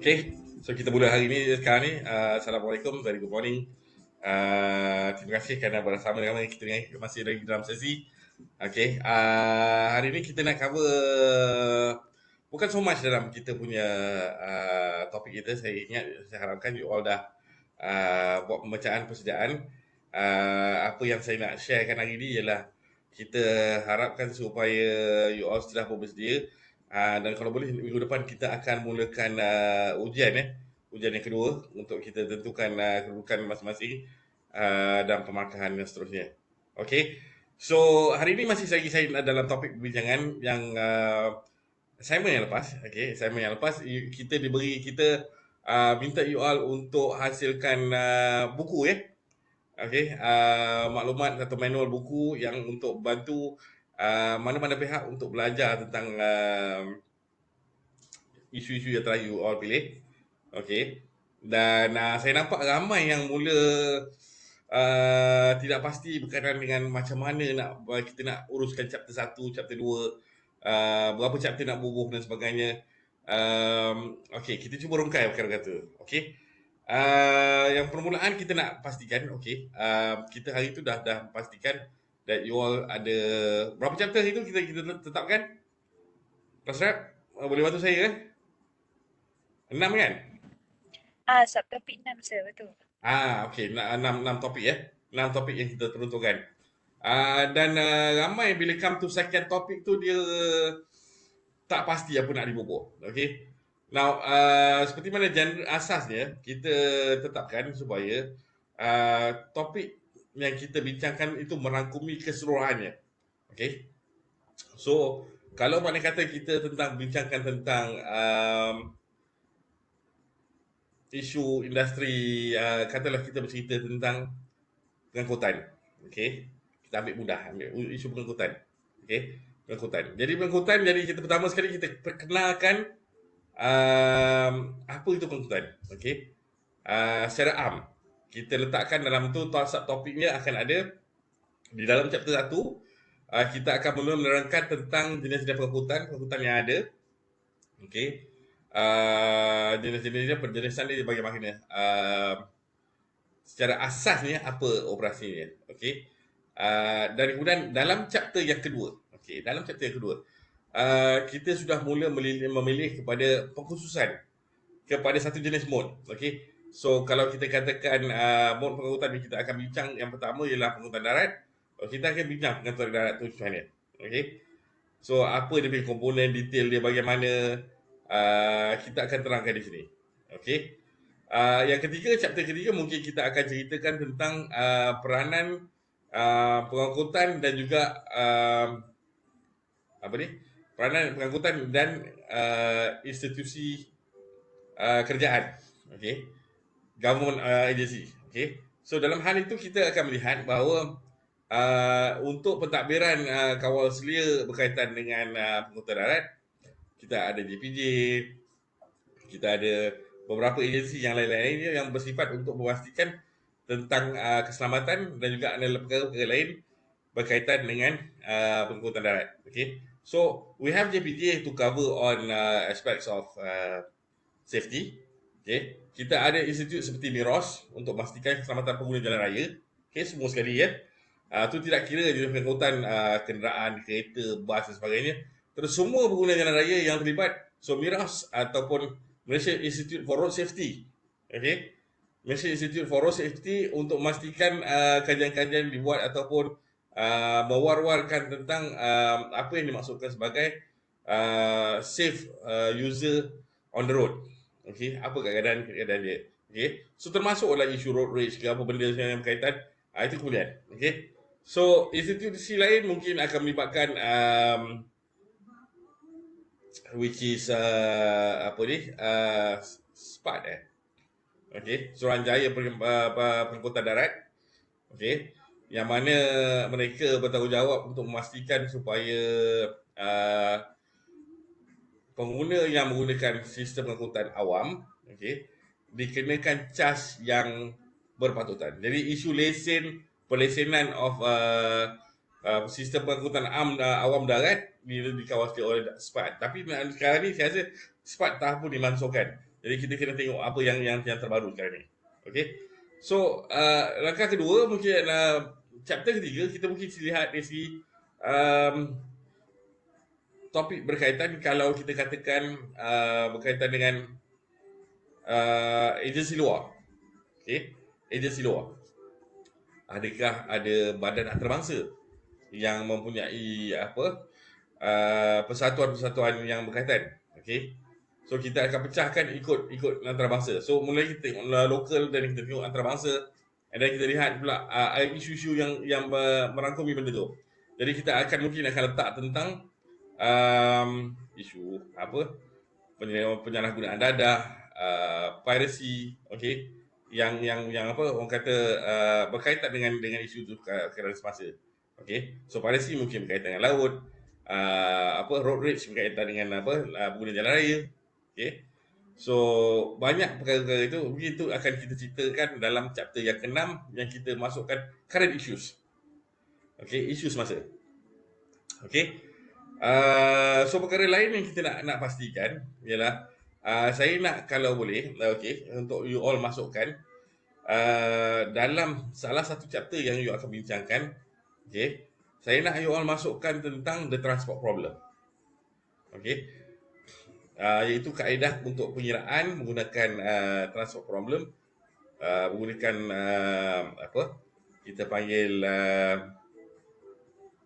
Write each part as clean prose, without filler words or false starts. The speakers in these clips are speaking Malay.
Okay, so kita mula hari ini sekarang ni. Assalamualaikum, very good morning. Terima kasih kerana bersama dengan kami. Kita masih lagi dalam sesi. Okay, hari ini kita nak cover bukan so much dalam kita punya topik kita. Saya harapkan you all dah buat pembacaan persediaan. Apa yang saya nak sharekan hari ini ialah kita harapkan supaya you all sudah bersedia. Dan kalau boleh minggu depan kita akan mulakan ujian yang kedua untuk kita tentukan kedudukan masing-masing dan pemarkahan dan seterusnya. Okay, so hari ini masih lagi saya dalam topik perbincangan yang assignment yang lepas. Okay, assignment yang lepas kita minta you all untuk hasilkan buku Okay, maklumat atau manual buku yang untuk bantu mana-mana pihak untuk belajar tentang isu-isu yang telah you all pilih. Okay, dan saya nampak ramai yang mula tidak pasti berkaitan dengan macam mana kita nak uruskan chapter 1, chapter 2, berapa chapter nak bubuh dan sebagainya. Okay, kita cuba rungkai kata-kata. Okay, yang permulaan kita nak pastikan, okay, kita hari tu dah pastikan that you all ada berapa chapter itu kita tetapkan. Kelas rap, boleh bantu saya 6 kan? Subtopik 6 sir, betul. Okay, 6 topik 6 topik yang kita peruntukkan. Dan ramai bila come to second topik tu dia tak pasti apa nak dibubuh. Okay. Now, seperti mana genre asasnya, kita tetapkan supaya topik yang kita bincangkan itu merangkumi keseluruhannya. Okay. So, kalau makna kata kita bincangkan tentang isu industri, katalah kita bercerita tentang pengangkutan. Okay. Kita ambil mudah, ambil isu pengangkutan. Okay. Pengangkutan. Jadi kita pertama sekali kita perkenalkan apa itu pengangkutan. Okay. Secara am, kita letakkan dalam tu subtopiknya akan ada di dalam chapter 1. Kita akan mula menerangkan tentang jenis-jenis pengangkutan yang ada. Okay. Jenis-jenisnya, penjelasan dia bagaimana. Secara asasnya apa operasinya. Okay. Dan kemudian dalam chapter yang kedua, kita sudah mula memilih kepada pengkhususan kepada satu jenis mode. Okay. So kalau kita katakan mode pengangkutan yang kita akan bincang, yang pertama ialah pengangkutan darat. Kita akan bincang pengangkutan darat tu macam mana. Okay. So apa dia punya komponen, detail dia bagaimana, kita akan terangkan di sini. Okay. Yang ketiga, chapter ketiga mungkin kita akan ceritakan tentang peranan pengangkutan dan juga peranan pengangkutan dan institusi kerjaan. Okay. Government agency. Okay. So dalam hal itu kita akan melihat bahawa untuk pentadbiran kawal selia berkaitan dengan pengangkutan darat, kita ada JPJ, kita ada beberapa agensi yang lain-lainnya yang bersifat untuk memastikan tentang keselamatan dan juga perkara-perkara lain berkaitan dengan pengangkutan darat. Okay. So we have JPJ to cover on aspects of safety. Okay. Kita ada institut seperti MIROS untuk memastikan keselamatan pengguna jalan raya. Okay, semua sekali tu tidak kira jenis pengangkutan kenderaan, kereta, bas dan sebagainya. Terus semua pengguna jalan raya yang terlibat. So MIROS ataupun Malaysia Institute for Road Safety. Okay. Malaysia Institute for Road Safety untuk memastikan kajian-kajian dibuat ataupun mewar-warkan tentang apa yang dimaksudkan sebagai safe user on the road. Okay. Apa keadaan dia. Okay. So termasuklah isu road rage ke apa benda yang berkaitan. Itu kemudian. Okay. So institusi lain mungkin akan melibatkan which is SPAT Okay, Suruhanjaya Pengangkutan Darat. Okay, yang mana mereka bertanggungjawab untuk memastikan supaya pengguna yang menggunakan sistem pengangkutan awam, okay, dikenakan cas yang berpatutan. Jadi isu pelesenan of sistem pengangkutan awam darat dikawasi oleh SPAT. Tapi sekarang ni saya rasa SPAT tak pun dimansuhkan. Jadi kita kena tengok apa yang terbaru sekarang ni. Okey. So langkah kedua mungkin chapter ketiga kita mungkin lihat dari segi topik berkaitan, kalau kita katakan berkaitan dengan agensi luar. Okey, agensi luar. Adakah ada badan antarabangsa yang mempunyai persatuan-persatuan yang berkaitan? Okey. So kita akan pecahkan ikut antarabangsa. So mula kita tengok lokal dan kita tengok antarabangsa, dan kita lihat pula isu-isu yang merangkumi benda tu. Jadi kita mungkin akan letak tentang isu penyalahgunaan dadah, piracy, okey, yang orang kata berkaitan dengan isu tu kerana semasa. Okey, so piracy mungkin berkaitan dengan laut, road rage berkaitan dengan pengguna jalan raya. Okey, so banyak perkara-perkara itu mungkin itu akan kita ceritakan dalam chapter yang ke-6 yang kita masukkan current issues. Okey, isu semasa. Okey. So perkara lain yang kita nak pastikan ialah saya nak, kalau boleh, okey, untuk you all masukkan dalam salah satu chapter yang you akan bincangkan. Okey, saya nak you all masukkan tentang the transport problem. Okey, iaitu kaedah untuk pengiraan menggunakan transport problem, menggunakan kita panggil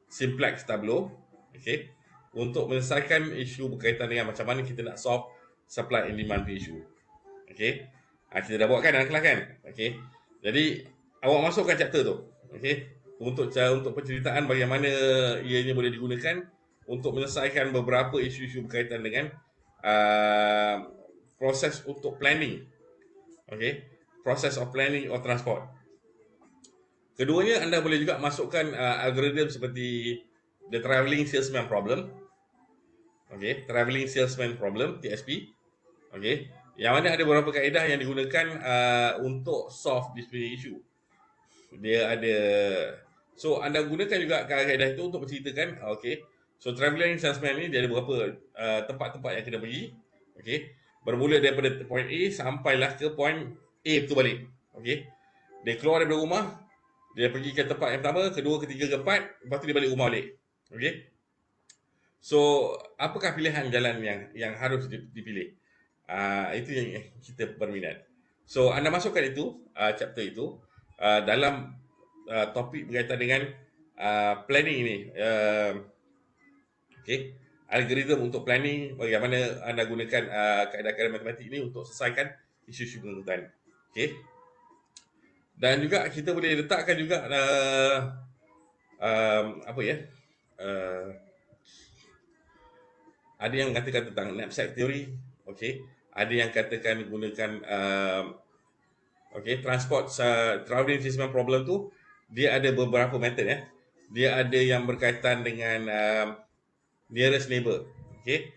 simplex tableau. Okey, untuk menyelesaikan isu berkaitan dengan macam mana kita nak solve supply and demand issue. Okey, kita dah buatkan dalam kelas kan. Okey, jadi awak masukkan chapter tu. Okey, untuk penceritaan bagaimana ianya boleh digunakan untuk menyelesaikan beberapa isu-isu berkaitan dengan proses untuk planning. Okey, process of planning or transport. Keduanya, anda boleh juga masukkan algoritma seperti the travelling salesman problem. Okey, travelling salesman problem, TSP. Okey, yang mana ada beberapa kaedah yang digunakan untuk solve this issue. Dia ada, so anda gunakan juga kaedah itu untuk menceritakan. Okey, so travelling salesman ni dia ada beberapa tempat-tempat yang kena pergi. Okey, bermula daripada point A sampailah ke point A betul balik. Okey, dia keluar daripada rumah, dia pergi ke tempat yang pertama, kedua, ketiga, keempat, lepas tu dia balik rumah balik. Okey, so apakah pilihan jalan yang harus dipilih? Itu yang kita berminat. So anda masukkan itu, chapter itu dalam topik berkaitan dengan planning ini. Okey, algoritma untuk planning, bagaimana anda gunakan kaedah-kaedah matematik ini untuk selesaikan isu-isu pengangkutan. Okey, dan juga kita boleh letakkan juga ada yang katakan tentang knapsack theory. Okey, ada yang katakan gunakan transport travelling salesman problem tu, dia ada beberapa method ya. Dia ada yang berkaitan dengan nearest neighbor. Okey,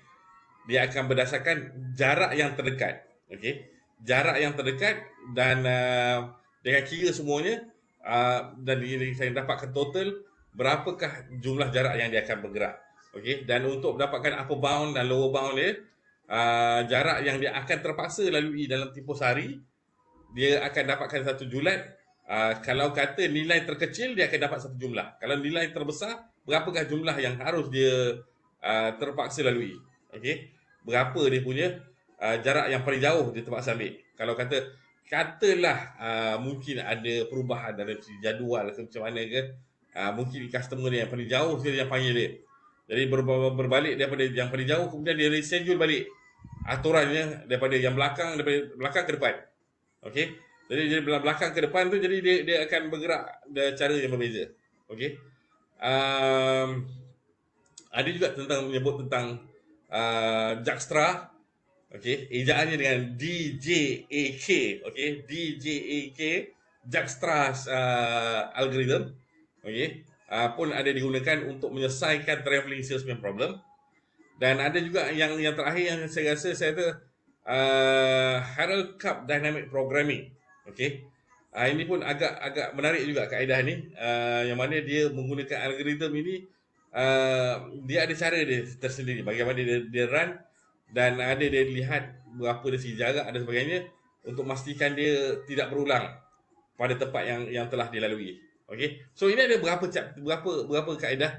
dia akan berdasarkan jarak yang terdekat. Okey, jarak yang terdekat, dan dengan kira semuanya, dan saya dapatkan total berapakah jumlah jarak yang dia akan bergerak. Okey, dan untuk mendapatkan upper bound dan lower bound dia, jarak yang dia akan terpaksa lalui dalam tempoh sehari, dia akan dapatkan satu julat. Kalau kata nilai terkecil, dia akan dapat satu jumlah. Kalau nilai terbesar, berapakah jumlah yang harus dia terpaksa lalui. Okey, berapa dia punya jarak yang paling jauh dia terpaksa ambil. Kalau katalah mungkin ada perubahan dalam jadual ke macam mana ke, mungkin customer dia yang paling jauh dia yang panggil dia. Jadi berbalik daripada yang paling jauh, kemudian dia reschedule balik aturannya daripada belakang ke depan. Okey, jadi dari belakang ke depan tu, jadi dia akan bergerak dengan cara yang berbeza. Okey, ada juga menyebut tentang Dijkstra. Okey, ejaannya dengan DJAK. Okey, DJAK, Dijkstra algorithm. Okey, pun ada digunakan untuk menyelesaikan travelling salesman problem. Dan ada juga yang terakhir yang saya rasa Harold Cup dynamic programming. Okey, ini pun agak menarik juga kaedah ni, yang mana dia menggunakan algoritma ini. Dia ada cara dia tersendiri bagaimana dia run, dan ada dia lihat berapa dari segi jarak dan sebagainya untuk memastikan dia tidak berulang pada tempat yang telah dilalui. Okey. So ini ada berapa kaedah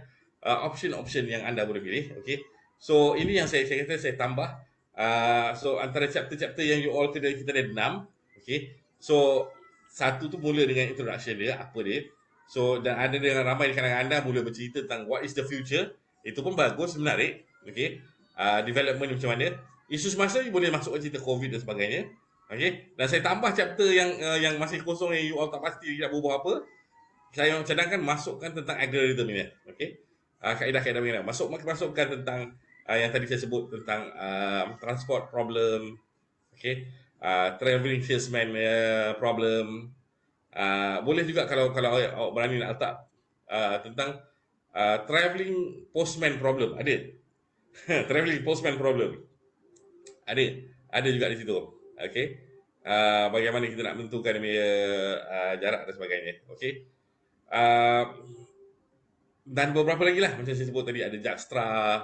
option yang anda boleh pilih. Okey. So ini yang saya kata saya tambah. So antara chapter-chapter yang you all kita ada 6. Okey. So satu tu mula dengan introduction dia, apa dia. So dan ada dengan ramai di kalangan anda mula bercerita tentang what is the future. Itu pun bagus, menarik. Okey. Development macam mana. Isu semasa you boleh masukkan cerita COVID dan sebagainya. Okey. Dan saya tambah chapter yang masih kosong yang you all tak pasti nak berbual apa. Saya cadangkan masukkan tentang agrarian determinant. Okey. Kaedah-kaedah mengenai masukkan tentang yang tadi saya sebut tentang transport problem. Okey. Travelling salesman problem. Boleh juga kalau awak berani nak letak tentang travelling postman problem. Ada. Travelling postman problem. Ada juga di situ. Okey. Bagaimana kita nak menentukan jarak dan sebagainya. Okey. Dan beberapa lagi lah macam saya sebut tadi, ada Jagstra,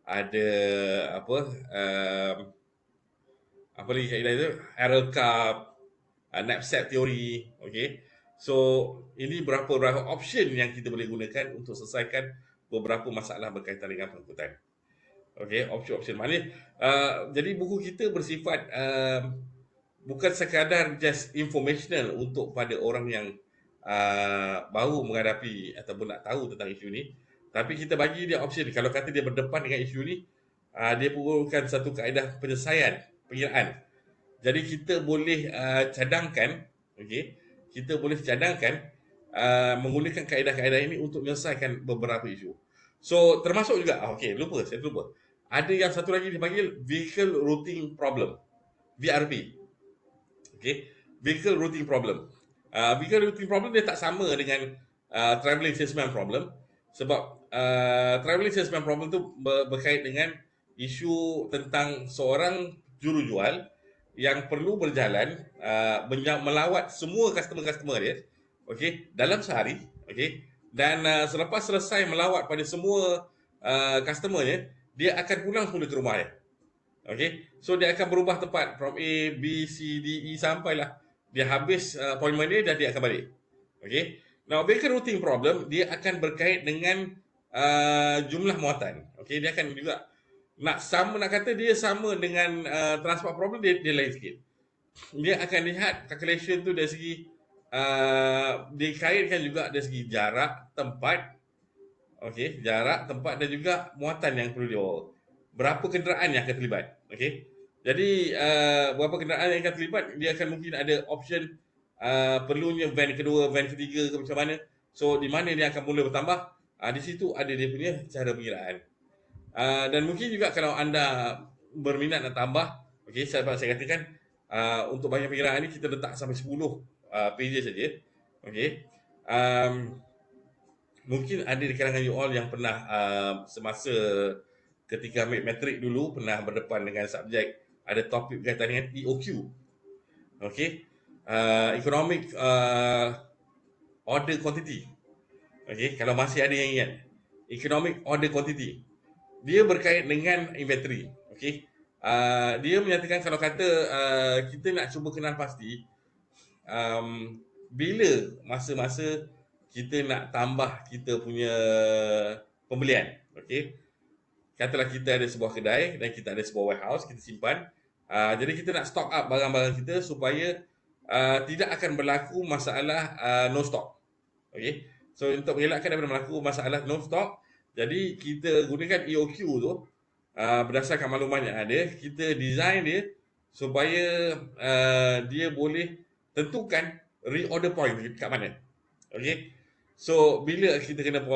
ada apa apa lagi kaedah itu, Error Cup, knapsack theory. Okey. So ini beberapa option yang kita boleh gunakan untuk selesaikan beberapa masalah berkaitan dengan pengangkutan. Okey, option maknanya jadi buku kita bersifat bukan sekadar just informational untuk pada orang yang baru menghadapi ataupun nak tahu tentang isu ni, tapi kita bagi dia option. Kalau kata dia berdepan dengan isu ni, dia perlukan satu kaedah penyelesaian, pengiraan. Jadi kita boleh cadangkan, okey, kita boleh cadangkan menggunakan kaedah-kaedah ini untuk menyelesaikan beberapa isu. So termasuk juga, okey, saya lupa. Ada yang satu lagi dipanggil vehicle routing problem, VRP. Okey, vehicle routing problem. Vehicle routing problem dia tak sama dengan travelling salesman problem, sebab travelling salesman problem tu berkait dengan isu tentang seorang jurujual yang perlu berjalan melawat semua customer dia, okey, dalam sehari, okey, dan selepas selesai melawat pada semua customer dia akan pulang semula ke rumah dia. Okey. So dia akan berubah tempat from A, B, C, D, E sampailah dia habis appointment dia dan dia akan balik. Okey. Now vehicle routing problem dia akan berkait dengan jumlah muatan. Okey, dia akan juga nak kata dia sama dengan transport problem, dia lain sikit. Dia akan lihat calculation tu dari segi dikaitkan juga dari segi jarak, tempat. Okey, jarak, tempat dan juga muatan yang perlu dibawa. Berapa kenderaan yang akan terlibat. Okey. Jadi berapa kenderaan yang akan terlibat, dia akan mungkin ada option perlunya van kedua, van ketiga ke macam mana. So di mana dia akan mula bertambah, di situ ada dia punya cara pengiraan. Dan mungkin juga kalau anda berminat nak tambah, okey, saya katakan untuk bahagian pengiraan ni kita letak sampai 10 pages saja. Okey. Mungkin ada di kalangan you all yang pernah semasa ketika ambil matrik dulu pernah berdepan dengan subjek ada topik berkaitan dengan EOQ. Okey. Economic order quantity. Okey, kalau masih ada yang ingat. Economic order quantity. Dia berkait dengan inventory. Okey. Dia menyatakan kalau kata kita nak cuba kenal pasti bila masa-masa kita nak tambah kita punya pembelian. Okey. Katalah kita ada sebuah kedai dan kita ada sebuah warehouse, kita simpan. Jadi kita nak stock up barang-barang kita supaya tidak akan berlaku masalah no stock. Okey. So untuk mengelakkan daripada berlaku masalah no stock, jadi kita gunakan EOQ tu berdasarkan maklumat yang ada, kita design dia supaya dia boleh tentukan reorder point kat mana. Okey. So bila kita kena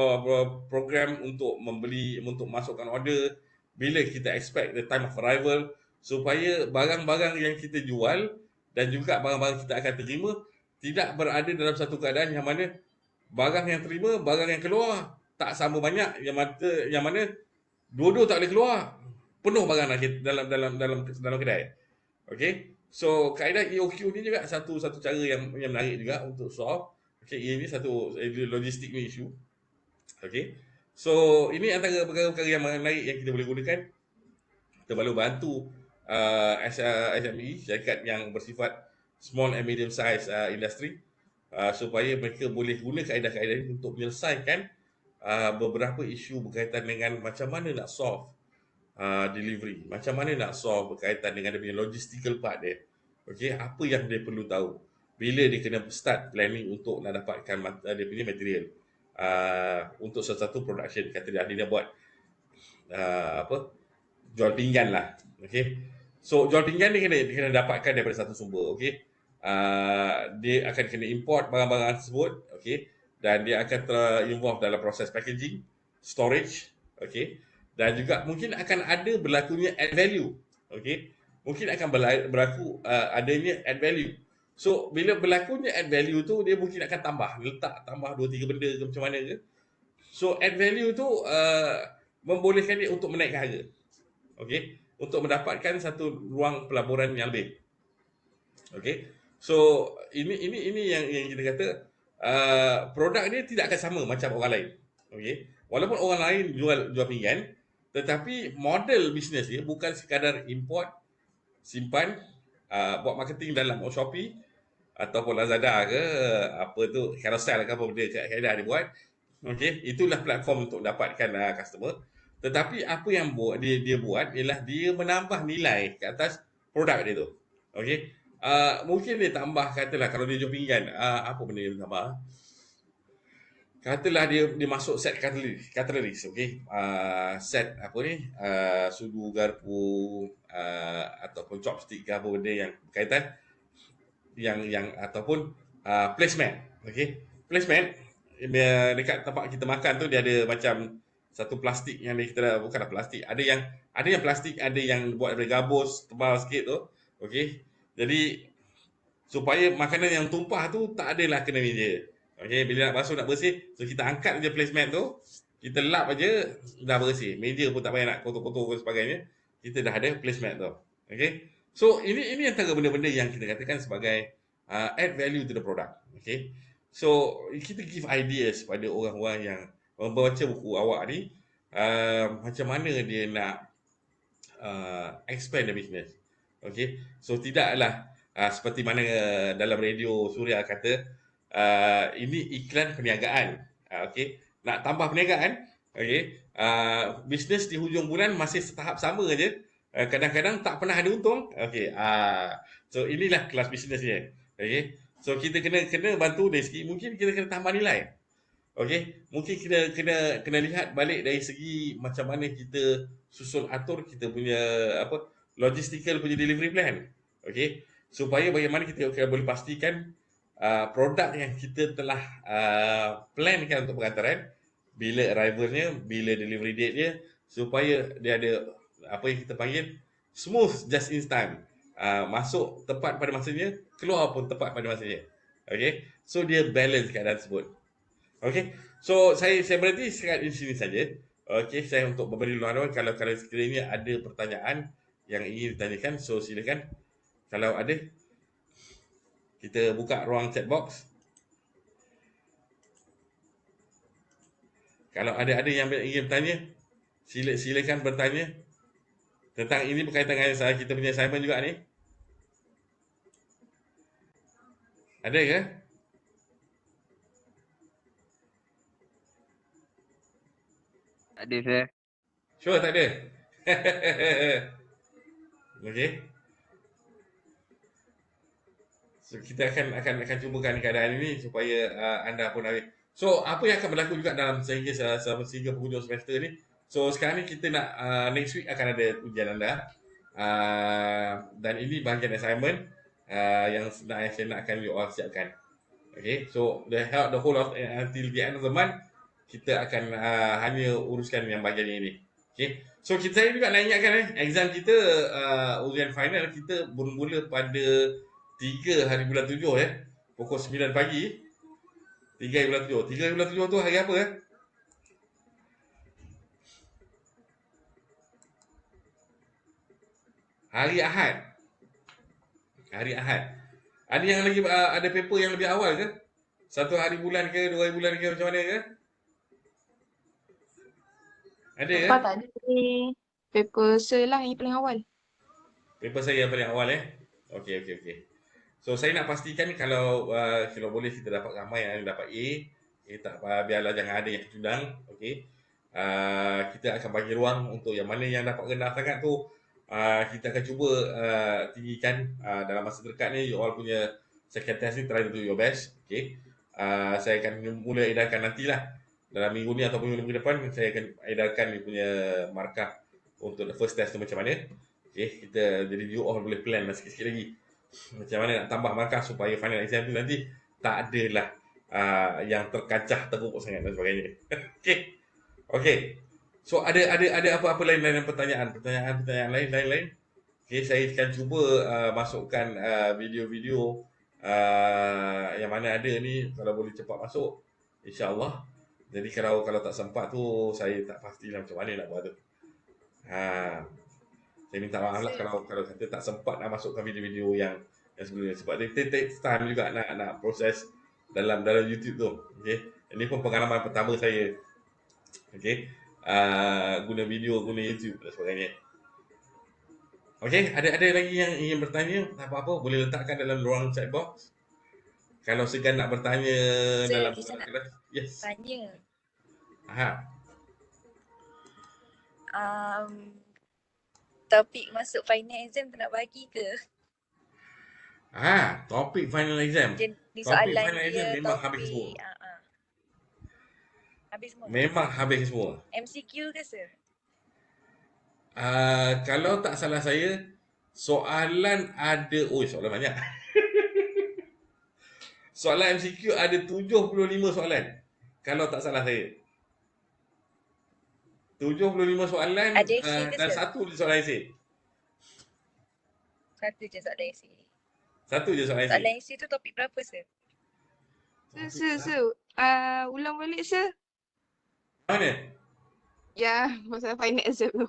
program untuk membeli, untuk masukkan order, bila kita expect the time of arrival, supaya barang-barang yang kita jual dan juga barang-barang kita akan terima tidak berada dalam satu keadaan yang mana barang yang terima, barang yang keluar tak sama banyak, yang mana dua-dua tak boleh keluar, penuh barang dalam kedai. Okey. So kaedah EOQ ni juga satu cara yang menarik juga untuk solve. Okey, ini satu logistik ni isu. Okey. So ini antara perkara-perkara yang menarik yang kita boleh gunakan. Kita boleh bantu SME, syarikat yang bersifat small and medium size industry, supaya mereka boleh guna kaedah-kaedah ini untuk menyelesaikan beberapa isu berkaitan dengan macam mana nak solve delivery, macam mana nak solve berkaitan dengan dia punya logistical part dia. Okey, apa yang dia perlu tahu bila dia kena start planning untuk nak dapatkan dia punya material untuk sesuatu production. Kata dia buat apa, jual pinggan lah. Okey, so jual pinggan dia kena dapatkan daripada satu sumber. Okey, dia akan kena import barang-barang tersebut. Okey, dan dia akan involve dalam proses packaging, storage. Okey, dan juga mungkin akan ada berlakunya add value. Okey, mungkin akan berlaku adanya add value. So bila berlakunya add value tu, dia mungkin akan tambah 2-3 benda ke macam mana ke. So add value tu membolehkan dia untuk menaikkan harga. Okey, untuk mendapatkan satu ruang pelaburan yang lebih. Okey, so ini yang kita kata produk dia tidak akan sama macam orang lain. Okey, walaupun orang lain jual pinggan, tetapi model bisnes dia bukan sekadar import, simpan, buat marketing dalam Shopee ataupun Lazada ke apa tu, Carousel ke apa benda kaedah dia buat. Okey, itulah platform untuk dapatkan customer. Tetapi apa yang dia buat ialah dia menambah nilai ke atas produk dia tu. Okey. Mungkin dia tambah, katalah kalau dia jual pinggan, apa benda dia tambah? Katalah dia masuk set cutleries, okey. Set apa ni? Sudu, garpu, ataupun chopstick ke apa benda yang berkaitan yang ataupun placemat. Okey. Placemat dekat tempat kita makan tu dia ada macam satu plastik yang kita bukanlah plastik. Ada yang plastik, ada yang buat dari gabus tebal sikit tu. Okey. Jadi supaya makanan yang tumpah tu tak adalah kena meja. Okey, bila nak basuh nak bersih, so kita angkat je placemat tu, kita lap aja dah bersih. Meja pun tak payah nak kotor-kotor dan sebagainya. Kita dah ada placemat tu. Okey. So ini antara benda-benda yang kita katakan sebagai add value to the product. Okey. So kita give ideas pada orang-orang yang membaca buku awak ni, macam mana dia nak expand the business. Okey. So tidaklah seperti mana dalam radio Suria kata, ini iklan perniagaan. Okey, nak tambah perniagaan, okey, bisnes di hujung bulan masih tahap sama aja. Kadang-kadang tak pernah ada untung. Okey, so inilah kelas bisnes dia. Okey, so kita kena bantu dari segi, mungkin kita kena tambah nilai. Okey, mungkin kita kena lihat balik dari segi macam mana kita susun atur kita punya apa, logistical punya delivery plan. Okey, supaya bagaimana kita boleh pastikan produk yang kita telah plankan untuk pengantaran, bila arrivalnya, bila delivery date dia, supaya dia ada apa yang kita panggil smooth, just in time. Masuk tepat pada masanya, keluar pun tepat pada masanya. Okay, so dia balance keadaan tersebut. Okay, so saya berhenti sekat di sini saja. Okay, saya untuk memberi luaran, kalau sekiranya ada pertanyaan yang ingin ditanyakan, so silakan. Kalau ada, kita buka ruang chat box. Kalau ada yang ingin bertanya, silakan bertanya. Tentang ini berkaitan dengan kita punya assignment juga ni. Ada ke? Tak ada, sir. Sure, tak ada. Okey. So kita akan cubakan keadaan ini supaya anda pun ada. So apa yang akan berlaku juga dalam sehingga penghujung semester ni. So sekarang ni kita nak next week akan ada ujian anda. Dan ini bahagian assignment yang saya nakkan you all siapkan. Okay, so the whole of until the end of the month kita akan hanya uruskan yang bahagian ini. Okay, so saya juga nak ingatkan exam kita ujian final kita bermula pada 3 hari bulan 7 pukul 9 pagi. 3 hari bulan 7. 3 hari bulan 7 tu hari apa Hari Ahad. Hari Ahad. Ada yang lagi ada paper yang lebih awal ke? 1 hari bulan ke, 2 hari bulan ke, macam mana ke? Ada ke? Apa tak ada ni. Paper sir lah yang paling awal. Paper saya yang paling awal Okey. So saya nak pastikan kalau boleh kita dapat ramai yang dapat A, tak apa, biarlah jangan ada yang tercundang, okey. Kita akan bagi ruang untuk yang mana yang dapat rendah sangat tu, kita akan cuba tinggikan dalam masa terdekat ni. You all punya second test ni try to do your best, okey. Saya akan mula edarkan nantilah dalam minggu ni ataupun minggu depan saya akan edarkan dia punya markah untuk the first test tu macam mana. Okey, jadi you all boleh plan lah sikit-sikit lagi macam mana nak tambah markah supaya final exam tu nanti tak adalah yang terkacah teruk sangat dan sebagainya. Okey. Okey. So ada apa-apa lain pertanyaan lain. Okey, saya akan cuba masukkan video-video yang mana ada ni kalau boleh cepat masuk insya-Allah. Jadi kalau tak sempat tu saya tak pastilah macam mana nak buat tu. Saya minta maaf lah kalau kata tak sempat nak masukkan video-video yang sebelumnya sebab dia take time juga nak proses dalam YouTube tu. Okey. Ini pun pengalaman pertama saya. Okey. Guna video, guna YouTube dan sebagainya. Okey, ada lagi yang ingin bertanya? Apa-apa boleh letakkan dalam ruang chat box. Kalau segan nak bertanya dalam kelas. Yes. Tanya. Topik masuk final exam tu nak bagi ke? Topik final exam. Jadi Topik soalan final exam dia memang habis semua. Habis semua. Memang habis semua. MCQ ke sir? Kalau tak salah saya, soalan ada, soalan banyak. Soalan MCQ ada 75 soalan. Kalau tak salah saya. 75 soalan Ada essay ke, dan sir? satu je soalan essay. Satu je soalan essay. Satu je soalan essay. Soalan essay tu topik berapa sir? Sir, ulang balik sir. Mana? Ya, masalah final exam tu.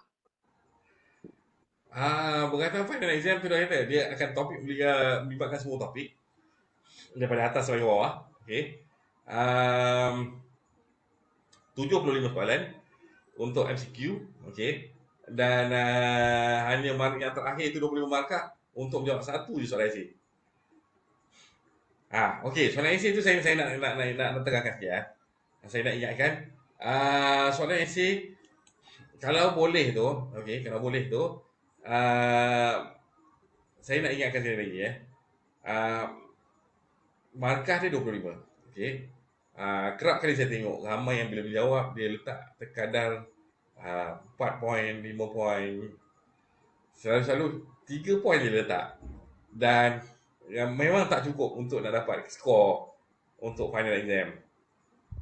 Berkaitan final exam tu dah kata, dia akan topik melibatkan semua topik. Daripada atas sampai bawah. Okey. 75 soalan untuk MCQ, okey. Dan hanya yang terakhir itu 25 markah untuk menjawab satu je soalan essay. Okey, soalan essay tu saya nak terangkan sikit Saya nak ingatkan soalan essay kalau boleh tu, okey, saya nak ingatkan sekali lagi markah dia 25. Okey. Kerap kali saya tengok ramai yang bila jawab dia letak terkadar 4 poin, 5 poin. Selalu 3 poin dia letak. Dan yang memang tak cukup untuk nak dapat skor untuk final exam.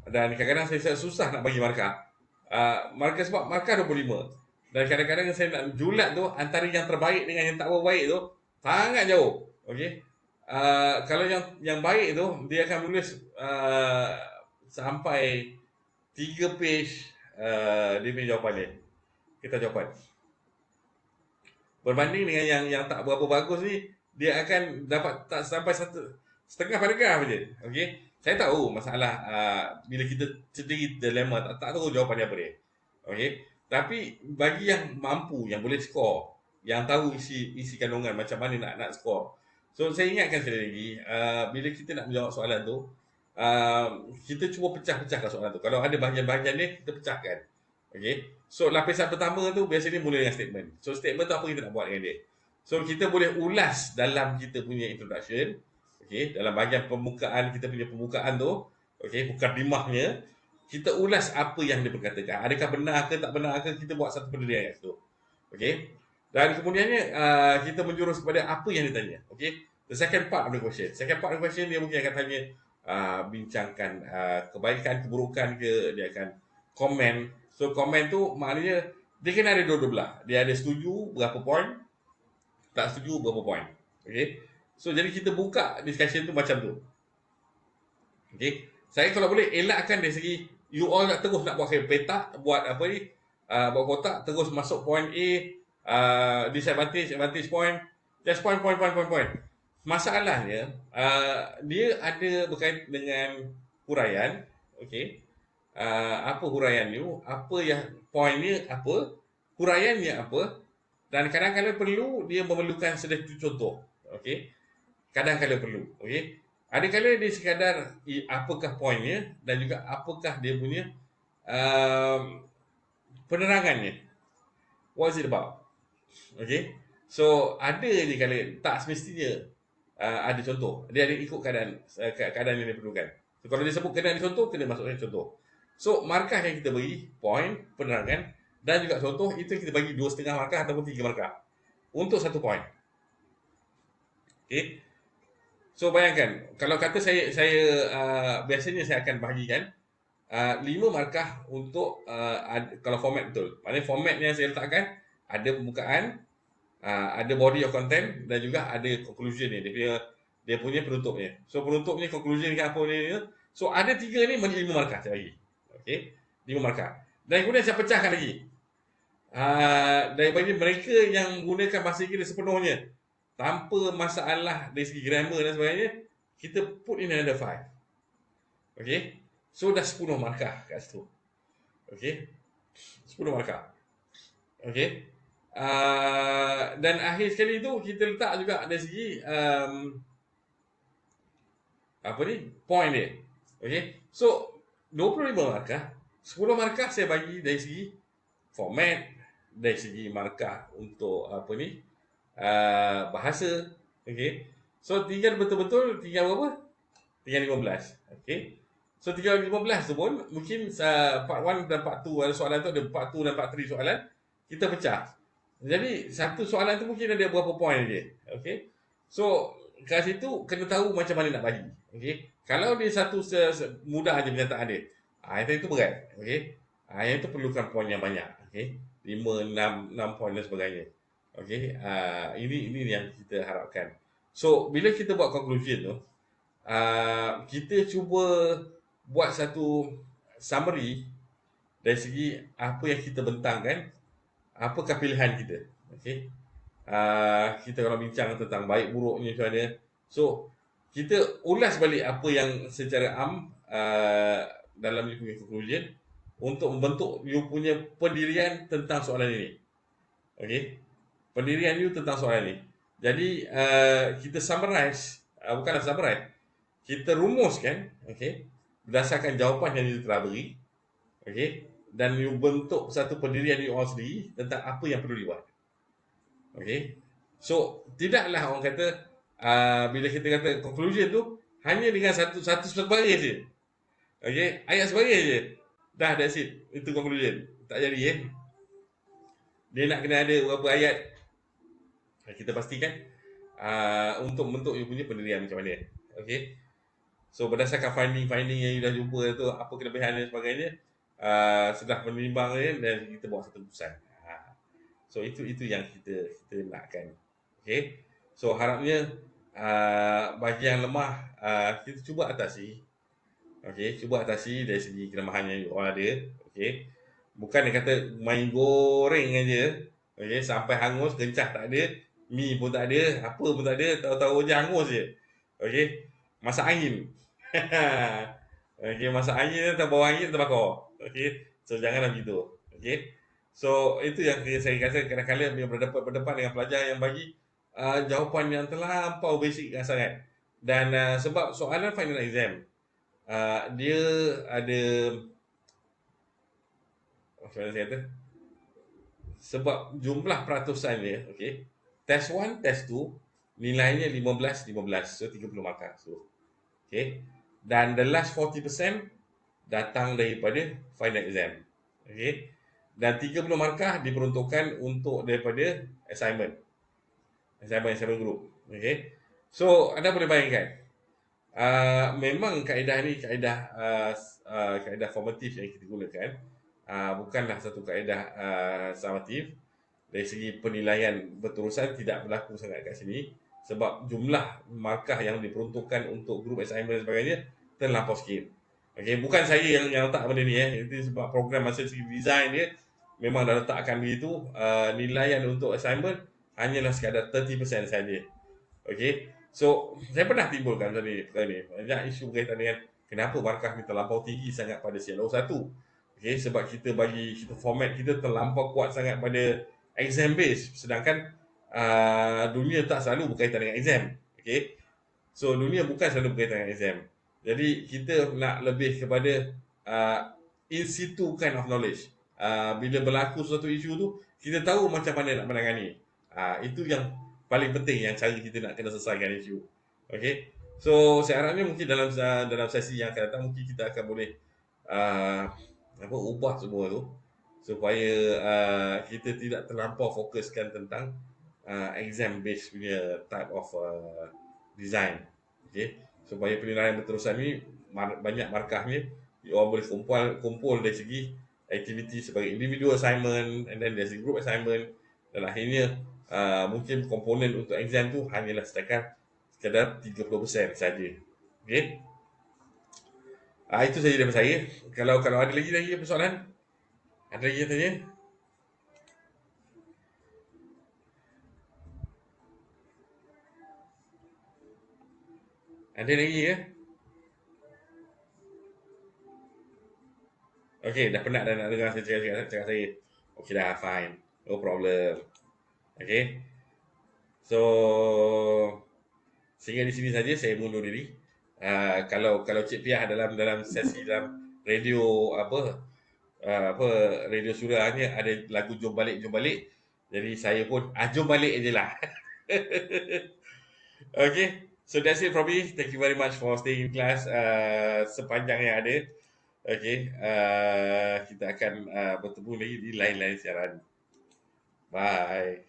Dan kadang-kadang saya susah nak bagi markah. Markah sebab markah 25. Dan kadang-kadang saya nak julat tu antara yang terbaik dengan yang tak berbaik tu sangat jauh. Okey. Kalau yang baik tu dia akan menulis sampai 3 page dia punya jawapan dia. Kita jawapan. Berbanding dengan yang tak berapa bagus ni, dia akan dapat tak sampai setengah paragraf je. Okey. Saya tahu masalah bila kita sendiri dilema tak tahu jawapan dia apa dia. Okey. Tapi bagi yang mampu, yang boleh skor, yang tahu isi kandungan macam mana nak skor. So saya ingatkan sekali lagi, bila kita nak menjawab soalan tu, kita cuba pecah-pecahkan soalan tu. Kalau ada bahagian-bahagian ni, kita pecahkan. Okay. So lapisan pertama tu biasanya mula dengan statement. So statement tu apa kita nak buat dengan dia. So kita boleh ulas dalam kita punya introduction. Okay. Dalam bahagian pembukaan, kita punya pembukaan tu. Okay. Mukadimahnya. Kita ulas apa yang dia berkatakan. Adakah benar ke tak benar ke, kita buat satu pendirian kat situ. Okay. Dan kemudiannya kita menjurus kepada apa yang ditanya. Okay. The second part of the question. Second part of the question dia mungkin akan tanya bincangkan kebaikan, keburukan ke, dia akan komen. So komen tu maknanya dia kena ada dua-dua belah. Dia ada setuju berapa poin, tak setuju berapa poin. Okay. So jadi kita buka discussion tu macam tu. Okay. Saya kalau boleh elakkan dari segi you all nak terus nak buat petak, buat apa ni, buat kotak, terus masuk point A, disadvantage, advantage point, just point. Masalahnya, dia ada berkait dengan huraian, okey. Apa huraian ni? Apa yang pointnya apa? Huraiannya apa? Dan kadang-kadang perlu dia memerlukan sedikit contoh. Okey. Kadang-kadang perlu. Okey. Ada kala dia sekadar apakah poinnya dan juga apakah dia punya penerangannya. What is it about? Okay. So ada je kala tak semestinya ada contoh. Dia ada ikut keadaan yang diperlukan. So kalau dia sebut kena ada contoh, kena masukkan contoh. So markah yang kita bagi, point, penerangan dan juga contoh, itu kita bagi 2,5 markah ataupun 3 markah untuk satu point. Okay. So bayangkan kalau kata saya biasanya saya akan bahagikan 5 markah untuk kalau format betul. Maknanya format yang saya letakkan ada pembukaan, ada body of content dan juga ada conclusion ni, dia punya penutupnya. So penutupnya, conclusion ke apa ni, so ada 3 ni 5 markah saya bagi. Okey, 5 markah. Dan kemudian saya pecahkan lagi. Daripada mereka yang gunakan bahasa Inggeris sepenuhnya tanpa masalah dari segi grammar dan sebagainya, kita put in another 5. Okey. So dah 10 markah kat situ. Okey. 10 markah. Okey. Dan akhir sekali tu kita letak juga dari segi point dia. Okey. So 25 markah, 10 markah saya bagi dari segi format, dari segi markah untuk bahasa. Okey. So tinggal betul-betul tinggal berapa? Tinggal 15. Okey. So tinggal 15 tu pun mungkin part 1 dan part 2 ada soalan tu, ada part 2 dan part 3 soalan, kita pecah. Jadi satu soalan tu mungkin ada berapa poin dia. Okey. So kat situ kena tahu macam mana nak bagi. Okey. Kalau dia satu mudah aja pernyataan dia, itu berat. Okey. Yang itu perlukan poin yang banyak. Okey. 5, 6 poin dan sebagainya. Okey. Ini yang kita harapkan. So bila kita buat conclusion tu, kita cuba buat satu summary dari segi apa yang kita bentangkan, apakah pilihan kita. Okey. Kita kalau bincang tentang baik buruknya macam mana, so kita ulas balik apa yang secara dalam you punya conclusion untuk membentuk you punya pendirian tentang soalan ini. Okey. Pendirian you tentang soalan ini. Jadi kita summarize, bukanlah summarize, kita rumuskan, okey, berdasarkan jawapan yang you telah beri, okey, dan you bentuk satu pendirian you all sendiri tentang apa yang perlu dibuat. Okey. So tidaklah orang kata bila kita kata conclusion tu hanya dengan satu sebaris je. Okey, ayat sebaris je. Dah, that's it. Itu conclusion. Tak jadi Dia nak kena ada beberapa ayat. Kita pastikan untuk membentuk you punya pendirian macam mana. Okey. So berdasarkan finding yang you dah jumpa tu, apa kelebihan dan sebagainya, setelah menimbang dan kita buat satu keputusan. So itu yang kita nakkan. Okey. So harapnya bahagian lemah kita cuba atasi. Okey, cuba atasi dari segi kelemahan yang you all ada. Okey. Bukan dia kata main goreng aja. Okey, sampai hangus, kencah tak ada, mi pun tak ada, apa pun tak ada, tahu-tahu je hangus je. Okey. Masak angin. Okey, masak angin atau bawah angin terbakar. Okey. So janganlah begitu. Okey. So itu yang saya rasa kadang-kadang bila berdepan dengan pelajar yang bagi jawapan yang terlampau basic sangat. Dan sebab soalan final exam dia ada macam mana saya kata, sebab jumlah peratusan dia, okey, test 1, test 2 nilainya 15, so 30 markah. So okey, dan the last 40% datang daripada final exam. Okey. Dan 30 markah diperuntukkan untuk daripada assignment group. Okey. So anda boleh bayangkan, memang kaedah ni kaedah formatif yang kita gunakan, bukanlah satu kaedah summatif. Dari segi penilaian berterusan tidak berlaku sangat kat sini, sebab jumlah markah yang diperuntukkan untuk group assignment dan sebagainya terlampau sikit. Okey, bukan saya yang letak benda ni itu sebab program masa segi design dia memang dah letakkan begitu. Nilaian untuk assignment hanyalah sekadar 30% saja. Okey. So, saya pernah timbulkan perkara ni. Banyak isu berkaitan dengan kenapa markah ni terlampau tinggi sangat pada CLO 1. Okey, sebab kita format kita terlampau kuat sangat pada exam based, sedangkan dunia tak selalu berkaitan dengan exam. Okay, so dunia bukan selalu berkaitan dengan exam. Jadi kita nak lebih kepada in situ kind of knowledge. Bila berlaku suatu isu tu, kita tahu macam mana nak menangani. Itu yang paling penting, yang cara kita nak kena selesaikan isu. Okay, so saya harapnya mungkin dalam sesi yang akan datang mungkin kita akan boleh ubah semua tu supaya kita tidak terlampau fokuskan tentang exam based punya type of design. Okay, supaya penilaian berterusan ni banyak markahnya, orang boleh kumpul dari segi aktiviti sebagai individual assignment, and then there's a group assignment, dan akhirnya mungkin komponen untuk exam tu hanyalah sekadar 30% saja. Okay, itu saja daripada saya. Kalau ada lagi persoalan, ada lagi yang tanya? Ada lagi ke? Okay, dah penat dah nak dengar saya cakap saya. Okay dah, fine. No problem. Okay. So, sehingga di sini saja saya mundur diri. Kalau Cik Piah dalam sesi dalam radio radio surahnya ada lagu Jom Balik. Jadi saya pun jom balik je lah. Okay. So that's it from me. Thank you very much for staying in class sepanjang yang ada. Okay, kita akan bertemu lagi di lain-lain siaran. Bye.